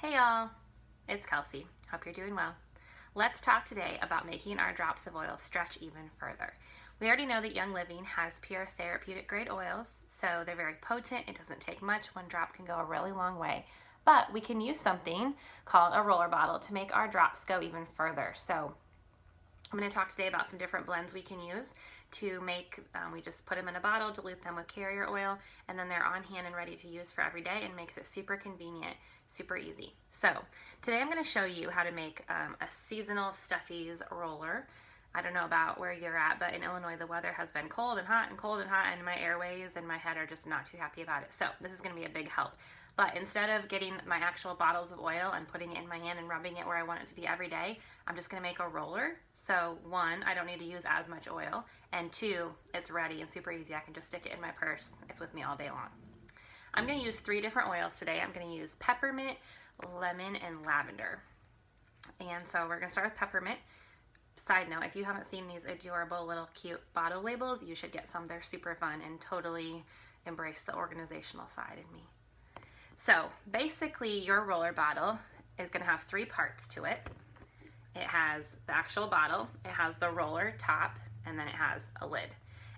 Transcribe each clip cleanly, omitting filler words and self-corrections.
Hey y'all, it's Kelsey. Hope you're doing well. Let's talk today about making our drops of oil stretch even further. We already know that Young Living has pure therapeutic grade oils, so they're very potent. It doesn't take much. One drop can go a really long way. But we can use something called a roller bottle to make our drops go even further. So I'm going to talk today about some different blends we can use to make, we just put them in a bottle, dilute them with carrier oil, and then they're on hand and ready to use for every day and makes it super convenient, super easy. So today I'm going to show you how to make a seasonal stuffies roller. I don't know about where you're at, but in Illinois the weather has been cold and hot, and my airways and my head are just not too happy about it. So this is going to be a big help. But instead of getting my actual bottles of oil and putting it in my hand and rubbing it where I want it to be every day, I'm just going to make a roller. So one, I don't need to use as much oil, and two, it's ready and super easy. I can just stick it in my purse. It's with me all day long. I'm going to use 3 different oils today. I'm going to use peppermint, lemon, and lavender. And so we're going to start with peppermint. Side note, if you haven't seen these adorable little cute bottle labels, you should get some. They're super fun and totally embrace the organizational side in me. So basically your roller bottle is going to have 3 parts to it. It has the actual bottle, it has the roller top, and then it has a lid.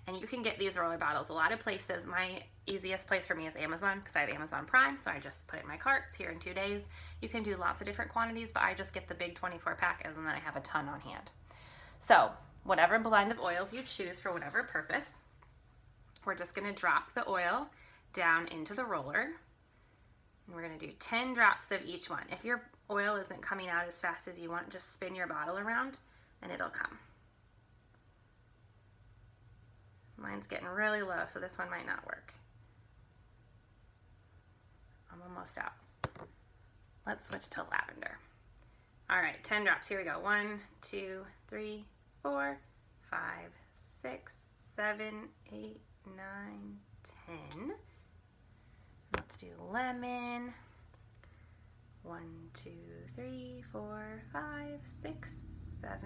And you can get these roller bottles a lot of places. My easiest place for me is Amazon because I have Amazon Prime, so I just put it in my cart. It's here in 2 days. You can do lots of different quantities, but I just get the big 24 pack and then I have a ton on hand. So whatever blend of oils you choose for whatever purpose, we're just going to drop the oil down into the roller. And we're going to do 10 drops of each one. If your oil isn't coming out as fast as you want, just spin your bottle around and it'll come. Mine's getting really low, so this one might not work. I'm almost out. Let's switch to lavender. All right, 10 drops. Here we go. 1, 2, 3, 4, 5, 6, 7, 8, 9, 10. Let's do lemon. 1, 2, 3, 4, 5, 6, 7,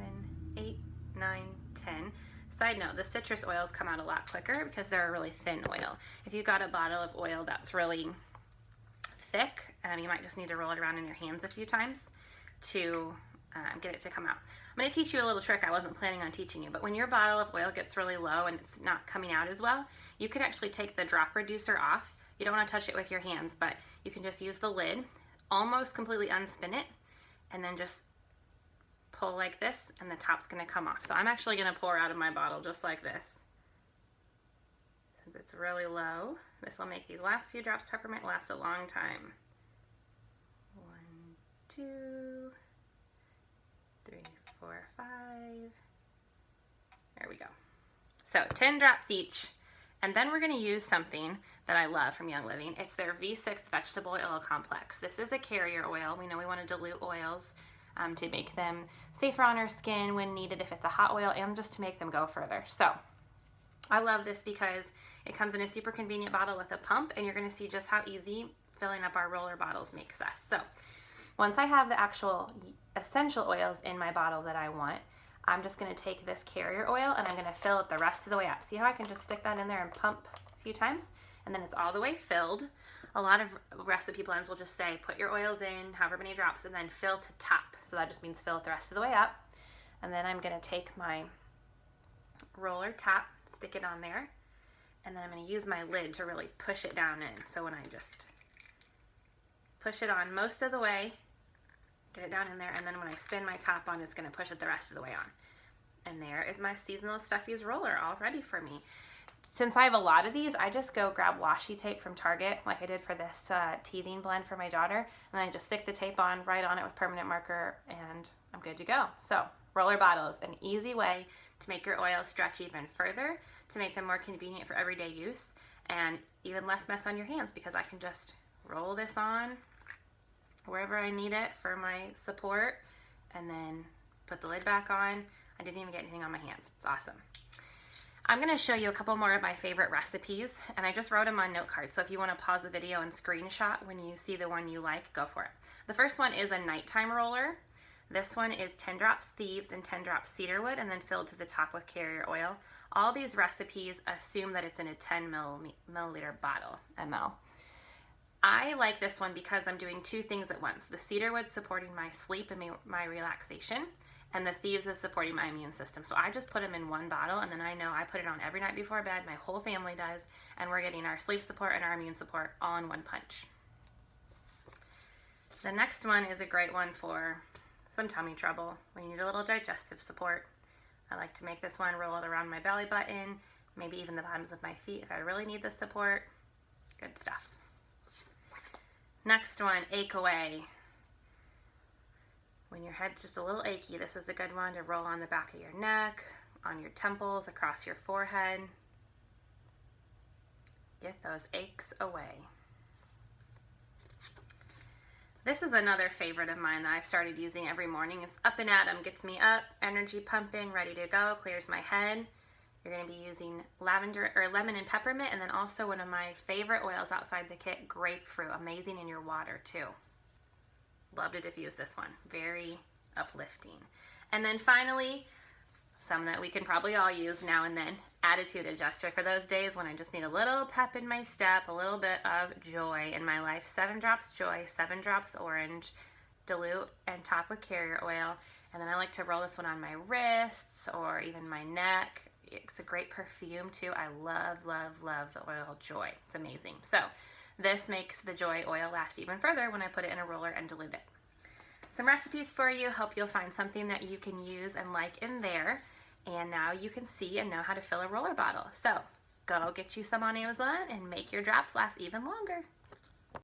8, 9, 10. Side note, the citrus oils come out a lot quicker because they're a really thin oil. If you've got a bottle of oil that's really thick, you might just need to roll it around in your hands a few times to get it to come out. I'm going to teach you a little trick I wasn't planning on teaching you, but when your bottle of oil gets really low and it's not coming out as well, you can actually take the drop reducer off. You don't want to touch it with your hands, but you can just use the lid, almost completely unspin it, and then just pull like this, and the top's going to come off. So I'm actually going to pour out of my bottle just like this. Since it's really low, this will make these last few drops of peppermint last a long time. 1, 2, 3, 4, 5. There we go. So 10 drops each. And then we're going to use something that I love from Young Living. It's their V6 Vegetable Oil Complex. This is a carrier oil. We know we want to dilute oils to make them safer on our skin when needed if it's a hot oil, and just to make them go further. So I love this because it comes in a super convenient bottle with a pump, and you're going to see just how easy filling up our roller bottles makes us. So once I have the actual essential oils in my bottle that I want, I'm just going to take this carrier oil and I'm going to fill it the rest of the way up. See how I can just stick that in there and pump a few times, and then it's all the way filled. A lot of recipe blends will just say put your oils in, however many drops, and then fill to top. So that just means fill it the rest of the way up. And then I'm going to take my roller top, stick it on there, and then I'm going to use my lid to really push it down in. So when I just push it on most of the way, get it down in there, and then when I spin my top on, it's going to push it the rest of the way on. And there is my seasonal stuffies roller all ready for me. Since I have a lot of these, I just go grab washi tape from Target, like I did for this teething blend for my daughter, and then I just stick the tape on, right on it with permanent marker, and I'm good to go. So roller bottles, an easy way to make your oils stretch even further, to make them more convenient for everyday use, and even less mess on your hands because I can just roll this on wherever I need it for my support, and then put the lid back on. I didn't even get anything on my hands. It's awesome. I'm going to show you a couple more of my favorite recipes, and I just wrote them on note cards, so if you want to pause the video and screenshot when you see the one you like, go for it. The first one is a nighttime roller. This one is 10 drops thieves and 10 drops cedarwood, and then filled to the top with carrier oil. All these recipes assume that it's in a 10 milliliter bottle, ml. I like this one because I'm doing two things at once. The cedarwood supporting my sleep and my relaxation, and the thieves is supporting my immune system. So I just put them in one bottle, and then I know I put it on every night before bed. My whole family does, and we're getting our sleep support and our immune support all in one punch. The next one is a great one for some tummy trouble when you need a little digestive support. I like to make this one, roll it around my belly button, maybe even the bottoms of my feet if I really need the support. Good stuff. Next one, Ache Away. When your head's just a little achy, this is a good one to roll on the back of your neck, on your temples, across your forehead. Get those aches away. This is another favorite of mine that I've started using every morning. It's Up and Atom. Gets me up, energy pumping, ready to go, clears my head. You're going to be using lavender or lemon and peppermint, and then also one of my favorite oils outside the kit, grapefruit. Amazing in your water too. Love to diffuse this one. Very uplifting. And then finally, some that we can probably all use now and then, Attitude Adjuster for those days when I just need a little pep in my step, a little bit of joy in my life. 7 drops joy, 7 drops orange, dilute and top with carrier oil. And then I like to roll this one on my wrists or even my neck. It's a great perfume too. I love, love, love the oil Joy. It's amazing. So this makes the Joy oil last even further when I put it in a roller and dilute it. Some recipes for you. Hope you'll find something that you can use and like in there. And now you can see and know how to fill a roller bottle. So go get you some on Amazon and make your drops last even longer.